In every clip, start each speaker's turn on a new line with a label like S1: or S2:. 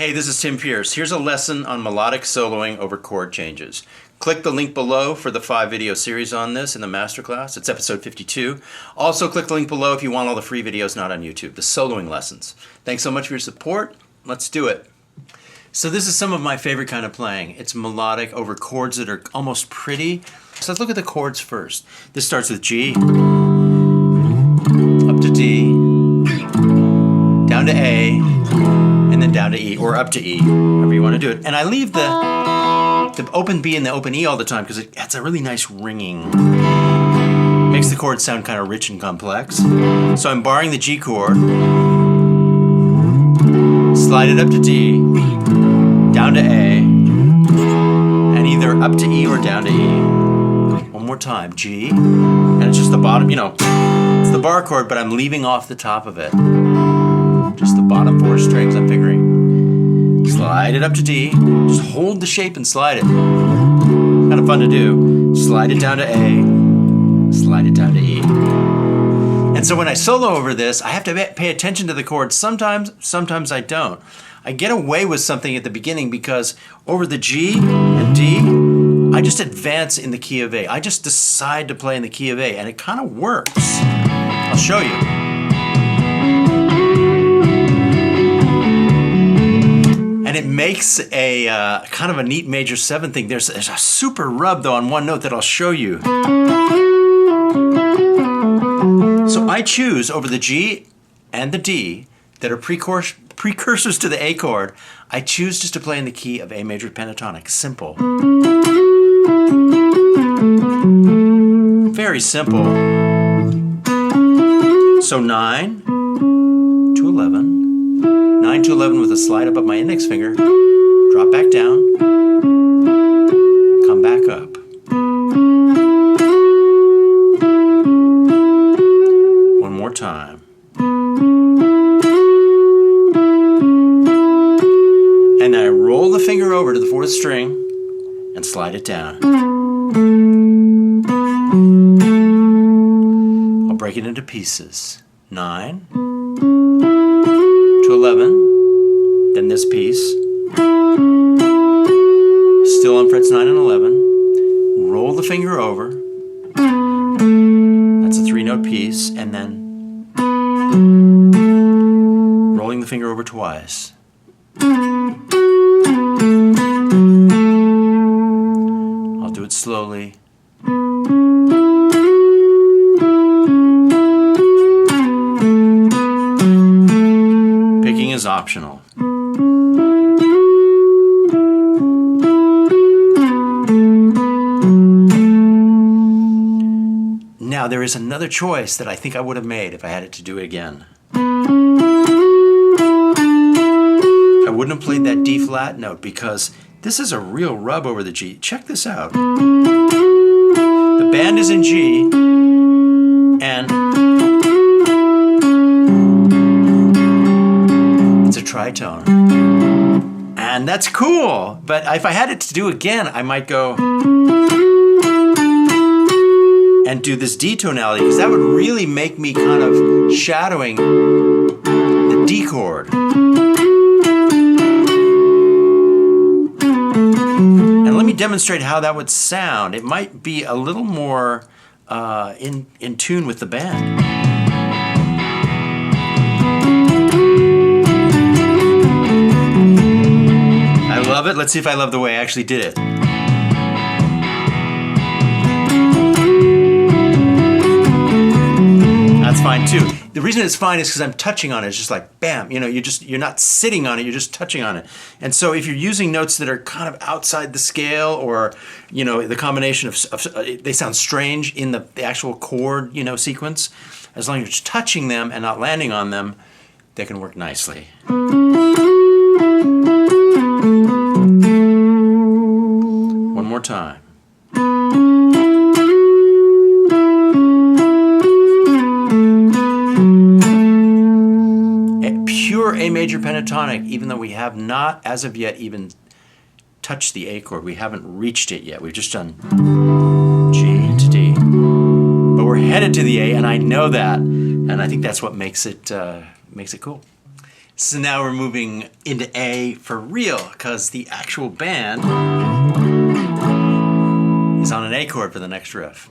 S1: Hey, this is Tim Pierce. Here's a lesson on melodic soloing over chord changes. Click the link below for the 5-video series on this in the Masterclass. It's episode 52. Also, click the link below if you want all the free videos not on YouTube, the soloing lessons. Thanks so much for your support. Let's do it. So this is some of my favorite kind of playing. It's melodic over chords that are almost pretty. So let's look at the chords first. This starts with G, up to D, down to A, and then down to E, or up to E, however you want to do it. And I leave the open B and the open E all the time because it has a really nice ringing. Makes the chord sound kind of rich and complex. So I'm barring the G chord, slide it up to D, down to A, and either up to E or down to E. One more time, G, and it's just the bottom, it's the bar chord, but I'm leaving off the top of it. Just the bottom 4 strings I'm fingering. Slide it up to D. Just hold the shape and slide it. Kind of fun to do. Slide it down to A. Slide it down to E. And so when I solo over this, I have to pay attention to the chords. Sometimes I don't. I get away with something at the beginning because over the G and D, I just advance in the key of A. I just decide to play in the key of A, and it kind of works. I'll show you. And it makes a kind of a neat major 7 thing. There's a super rub though on one note that I'll show you. So I choose over the G and the D that are precursors to the A chord. I choose just to play in the key of A major pentatonic. Simple. Very simple. So 9 to 11. 9 to 11 with a slide up my index finger, drop back down, come back up. One more time. And I roll the finger over to the 4th string and slide it down. I'll break it into pieces. 9 to 11, then this piece, still on frets 9 and 11, roll the finger over, that's a 3-note piece, and then rolling the finger over twice. I'll do it slowly. Picking is optional. Now there is another choice that I think I would have made if I had it to do it again. I wouldn't have played that D flat note because this is a real rub over the G. Check this out. The band is in G and it's a tritone. And that's cool, but if I had it to do again, I might go and do this D tonality, because that would really make me kind of shadowing the D chord. And let me demonstrate how that would sound. It might be a little more in tune with the band. I love it. Let's see if I love the way I actually did it. That's fine too. The reason it's fine is because I'm touching on it. It's just like bam, you're not sitting on it, you're just touching on it. And so if you're using notes that are kind of outside the scale, or the combination of they sound strange in the actual chord sequence, as long as you're just touching them and not landing on them, they can work nicely. One more time. A major pentatonic, even though we have not as of yet even touched the A chord. We haven't reached it yet. We've just done G to D. But we're headed to the A, and I know that. And I think that's what makes it cool. So now we're moving into A for real, because the actual band is on an A chord for the next riff.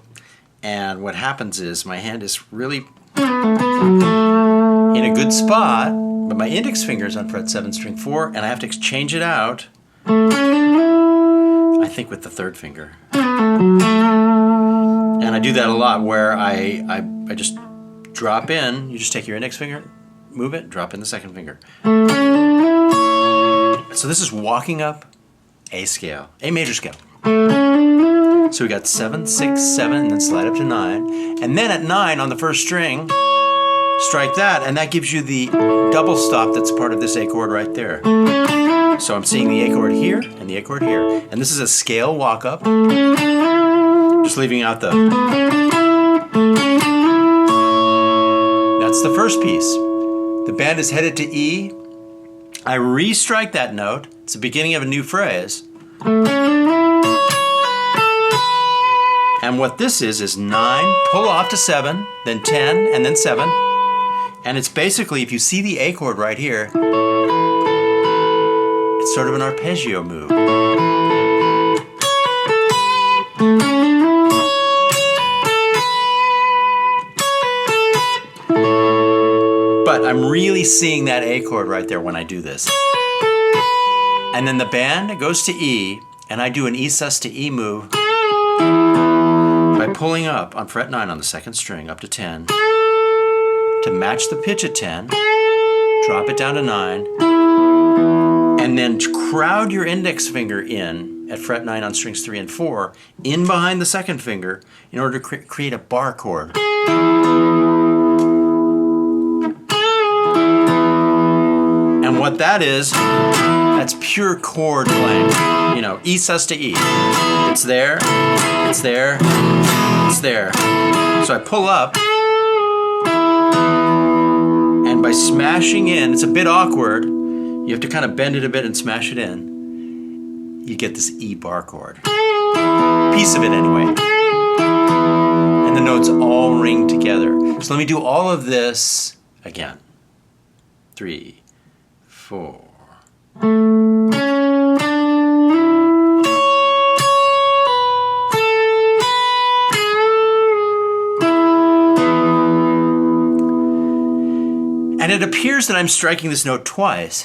S1: And what happens is my hand is really in a good spot, but my index finger is on fret 7, string 4, and I have to change it out, I think, with the third finger. And I do that a lot, where I just drop in, you just take your index finger, move it, drop in the second finger. So this is walking up A scale, A major scale. So we got 7, 6, 7, and then slide up to 9. And then at 9 on the first string, strike that, and that gives you the double stop that's part of this A chord right there. So I'm seeing the A chord here and the A chord here. And this is a scale walk up. Just leaving out the... That's the first piece. The band is headed to E. I re-strike that note. It's the beginning of a new phrase. And what this is 9, pull off to 7, then 10, and then 7. And it's basically, if you see the A chord right here, it's sort of an arpeggio move. But I'm really seeing that A chord right there when I do this. And then the band goes to E, and I do an E sus to E move by pulling up on fret 9 on the second string up to 10 to match the pitch at 10, drop it down to 9, and then crowd your index finger in at fret 9 on strings 3 and 4 in behind the second finger in order to create a bar chord. And what that is, that's pure chord playing. You know, E sus to E. It's there, it's there, it's there. So I pull up, and by smashing in, it's a bit awkward. You have to kind of bend it a bit and smash it in. You get this E bar chord. Piece of it anyway. And the notes all ring together. So let me do all of this again. 3, 4. And it appears that I'm striking this note twice.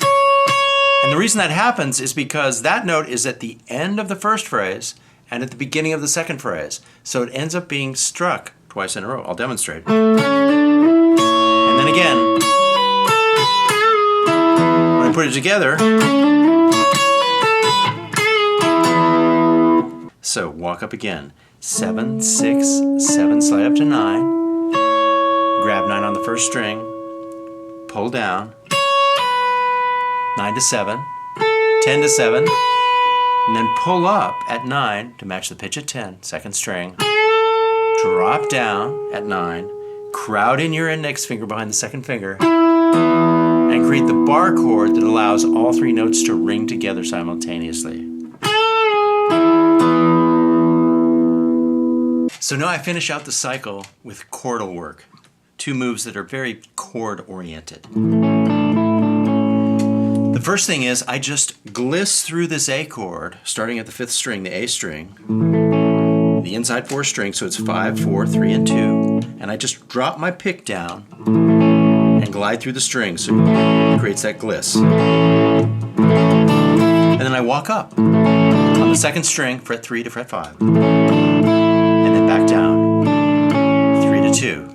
S1: And the reason that happens is because that note is at the end of the first phrase and at the beginning of the second phrase. So it ends up being struck twice in a row. I'll demonstrate. And then again, when I put it together, so walk up again. 7, 6, 7, slide up to 9, grab 9 on the first string, pull down, 9 to 7, 10 to 7, and then pull up at 9 to match the pitch at 10, second string, drop down at 9, crowd in your index finger behind the second finger, and create the bar chord that allows all 3 notes to ring together simultaneously. So now I finish out the cycle with chordal work. 2 moves that are very chord oriented. The first thing is I just gliss through this A chord, starting at the 5th string, the A string, the inside 4 string, so it's 5, 4, 3, and 2, and I just drop my pick down and glide through the string, so it creates that gliss. And then I walk up on the 2nd string, fret 3 to fret 5, and then back down, 3 to 2.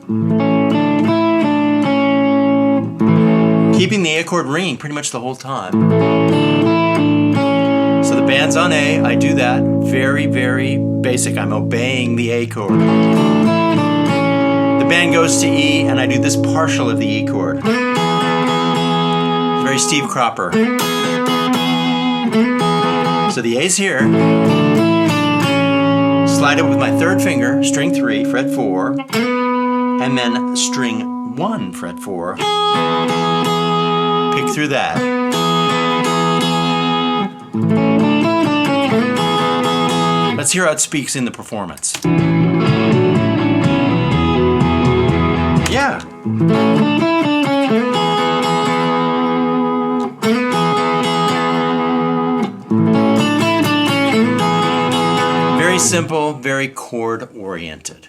S1: Keeping the A chord ringing pretty much the whole time. So the band's on A, I do that. Very, very basic. I'm obeying the A chord. The band goes to E, and I do this partial of the E chord. Very Steve Cropper. So the A's here. Slide it with my 3rd finger, string 3, fret 4, and then string 1, fret 4. Pick through that. Let's hear how it speaks in the performance. Yeah. simple, very chord oriented.